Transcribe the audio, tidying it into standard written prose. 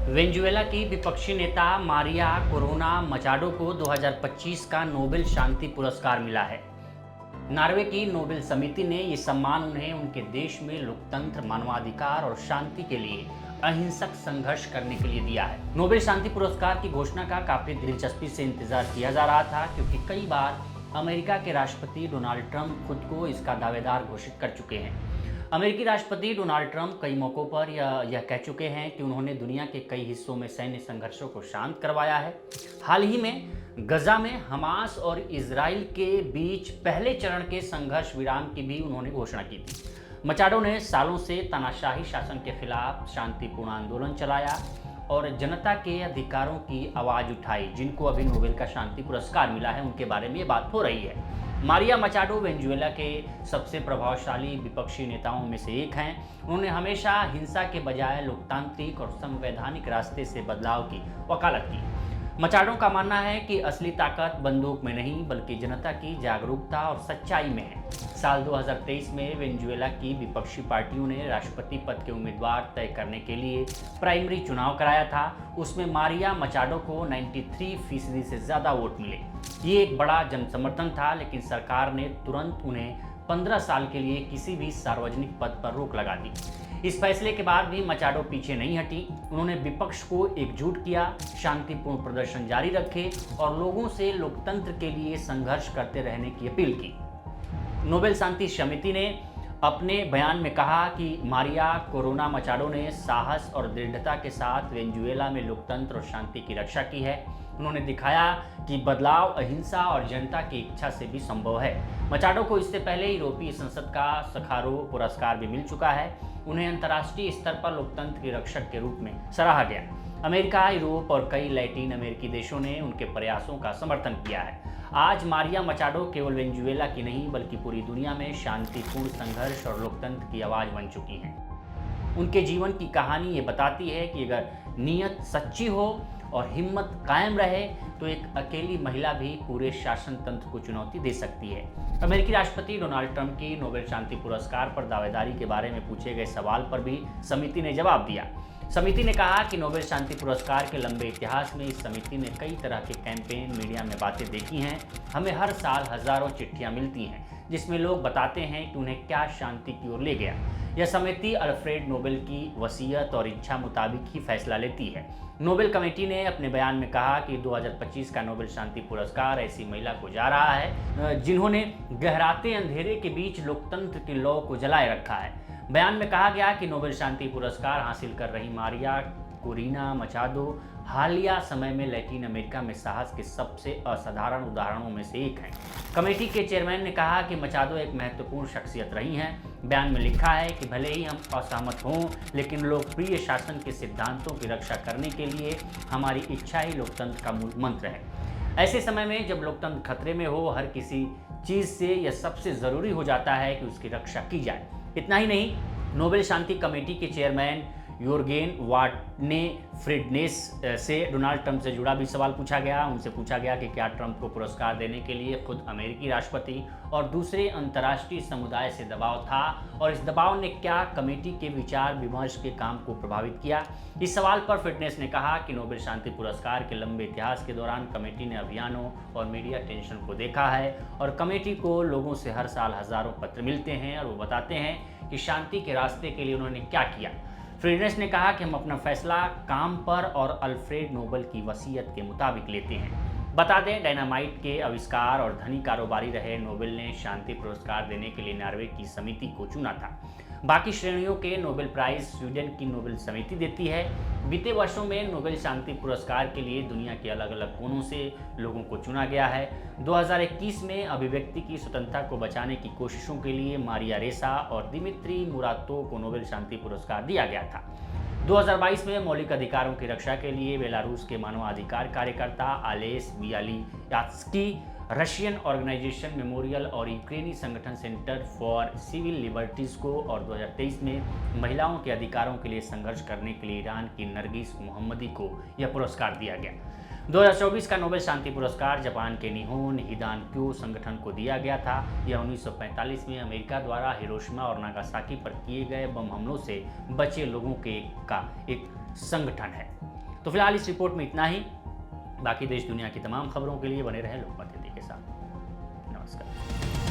Venezuela की विपक्षी नेता मारिया कोरोना मचाडो को 2025 का नोबेल शांति पुरस्कार मिला है। नॉर्वे की नोबेल समिति ने ये सम्मान उन्हें उनके देश में लोकतंत्र, मानवाधिकार और शांति के लिए अहिंसक संघर्ष करने के लिए दिया है। नोबेल शांति पुरस्कार की घोषणा का काफी दिलचस्पी से इंतजार किया जा रहा था, क्योंकि कई बार अमेरिका के राष्ट्रपति डोनाल्ड ट्रंप खुद को इसका दावेदार घोषित कर चुके हैं। अमेरिकी राष्ट्रपति डोनाल्ड ट्रंप कई मौक़ों पर यह कह चुके हैं कि उन्होंने दुनिया के कई हिस्सों में सैन्य संघर्षों को शांत करवाया है। हाल ही में गजा में हमास और इजराइल के बीच पहले चरण के संघर्ष विराम की भी उन्होंने घोषणा की थी। मचाडो ने सालों से तानाशाही शासन के खिलाफ शांतिपूर्ण आंदोलन चलाया और जनता के अधिकारों की आवाज़ उठाई। जिनको अभी नोबेल का शांति पुरस्कार मिला है, उनके बारे में ये बात हो रही है। मारिया मचाडो वेनेजुएला के सबसे प्रभावशाली विपक्षी नेताओं में से एक हैं। उन्होंने हमेशा हिंसा के बजाय लोकतांत्रिक और संवैधानिक रास्ते से बदलाव की वकालत की। मचाडो का मानना है कि असली ताकत बंदूक में नहीं, बल्कि जनता की जागरूकता और सच्चाई में है। साल 2023 में वेनेजुएला की विपक्षी पार्टियों ने राष्ट्रपति पद के उम्मीदवार तय करने के लिए प्राइमरी चुनाव कराया था। उसमें मारिया मचाडो को 93% से ज़्यादा वोट मिले। ये एक बड़ा जनसमर्थन था, लेकिन सरकार ने तुरंत उन्हें 15 साल के लिए किसी भी सार्वजनिक पद पर रोक लगा दी। इस फैसले के बाद भी मचाडो पीछे नहीं हटी। उन्होंने विपक्ष को एकजुट किया, शांतिपूर्ण प्रदर्शन जारी रखे और लोगों से लोकतंत्र के लिए संघर्ष करते रहने की अपील की। नोबेल शांति समिति ने अपने बयान में कहा कि मारिया कोरोना मचाडो ने साहस और दृढ़ता के साथ वेनेजुएला में लोकतंत्र और शांति की रक्षा की है। उन्होंने दिखाया कि बदलाव अहिंसा और जनता की इच्छा से भी संभव है। मचाडो को इससे पहले यूरोपीय संसद का सखारोव पुरस्कार भी मिल चुका है। उन्हें अंतर्राष्ट्रीय स्तर पर लोकतंत्र के रक्षक के रूप में सराहा गया। अमेरिका, यूरोप और कई लैटिन अमेरिकी देशों ने उनके प्रयासों का समर्थन किया है। आज मारिया मचाडो केवल वेनेजुएला की नहीं, बल्कि पूरी दुनिया में शांतिपूर्ण संघर्ष और लोकतंत्र की आवाज़ बन चुकी हैं। उनके जीवन की कहानी ये बताती है कि अगर नीयत सच्ची हो और हिम्मत कायम रहे तो एक अकेली महिला भी पूरे शासन तंत्र को चुनौती दे सकती है। अमेरिकी राष्ट्रपति डोनाल्ड ट्रंप की नोबेल शांति पुरस्कार पर दावेदारी के बारे में पूछे गए सवाल पर भी समिति ने जवाब दिया। समिति ने कहा कि नोबेल शांति पुरस्कार के लंबे इतिहास में इस समिति ने कई तरह के कैंपेन, मीडिया में बातें देखी हैं। हमें हर साल हजारों चिट्ठियां मिलती हैं जिसमें लोग बताते हैं कि उन्हें क्या शांति की ओर ले गया। यह समिति अल्फ्रेड नोबेल की वसीयत और इच्छा मुताबिक ही फैसला लेती है। नोबेल कमेटी ने अपने बयान में कहा कि 2025 का नोबेल शांति पुरस्कार ऐसी महिला को जा रहा है जिन्होंने गहराते अंधेरे के बीच लोकतंत्र की लौ को जलाए रखा है। बयान में कहा गया कि नोबेल शांति पुरस्कार हासिल कर रही मारिया कोरोना मचाडो हालिया समय में लैटिन अमेरिका में साहस के सबसे असाधारण उदाहरणों में से एक हैं। कमेटी के चेयरमैन ने कहा कि मचाडो एक महत्वपूर्ण शख्सियत रही हैं। बयान में लिखा है कि भले ही हम असहमत हों, लेकिन लोकप्रिय शासन के सिद्धांतों की रक्षा करने के लिए हमारी इच्छा ही लोकतंत्र का मूल मंत्र है। ऐसे समय में जब लोकतंत्र खतरे में हो, हर किसी चीज़ से यह सबसे ज़रूरी हो जाता है कि उसकी रक्षा की जाए। इतना ही नहीं, नोबेल शांति कमेटी के चेयरमैन योर्गेन वाटने फ्रिडनेस से डोनाल्ड ट्रंप से जुड़ा भी सवाल पूछा गया। उनसे पूछा गया कि क्या ट्रंप को पुरस्कार देने के लिए खुद अमेरिकी राष्ट्रपति और दूसरे अंतर्राष्ट्रीय समुदाय से दबाव था, और इस दबाव ने क्या कमेटी के विचार विमर्श के काम को प्रभावित किया। इस सवाल पर फिटनेस ने कहा कि नोबेल शांति पुरस्कार के लंबे इतिहास के दौरान कमेटी ने अभियानों और मीडिया टेंशन को देखा है, और कमेटी को लोगों से हर साल हजारों पत्र मिलते हैं और वो बताते हैं कि शांति के रास्ते के लिए उन्होंने क्या किया। फ्रीडनेस ने कहा कि हम अपना फैसला काम पर और अल्फ्रेड नोबेल की वसीयत के मुताबिक लेते हैं। बता दें, डायनामाइट के आविष्कार और धनी कारोबारी रहे नोबेल ने शांति पुरस्कार देने के लिए नॉर्वे की समिति को चुना था। बाकी श्रेणियों के नोबेल प्राइज स्वीडन की नोबेल समिति देती है। बीते वर्षों में नोबेल शांति पुरस्कार के लिए दुनिया के अलग अलग कोनों से लोगों को चुना गया है। 2021 में अभिव्यक्ति की स्वतंत्रता को बचाने की कोशिशों के लिए मारिया रेसा और दिमित्री मुरातोव को नोबेल शांति पुरस्कार दिया गया था। 2022 में मौलिक अधिकारों की रक्षा के लिए बेलारूस के मानवाधिकार कार्यकर्ता आलेस बियालियात्स्की, रशियन ऑर्गेनाइजेशन मेमोरियल और यूक्रेनी संगठन सेंटर फॉर सिविल लिबर्टीज़ को, और 2023 में महिलाओं के अधिकारों के लिए संघर्ष करने के लिए ईरान की नरगिस मोहम्मदी को यह पुरस्कार दिया गया। 2024 का नोबेल शांति पुरस्कार जापान के निहोन हिदानक्यो संगठन को दिया गया था। यह 1945 में अमेरिका द्वारा हिरोशिमा और नागासाकी पर किए गए बम हमलों से बचे लोगों का एक संगठन है। तो फिलहाल इस रिपोर्ट में इतना ही। बाकी देश दुनिया की तमाम खबरों के लिए बने रहें लोकमत हिंदी के साथ। नमस्कार।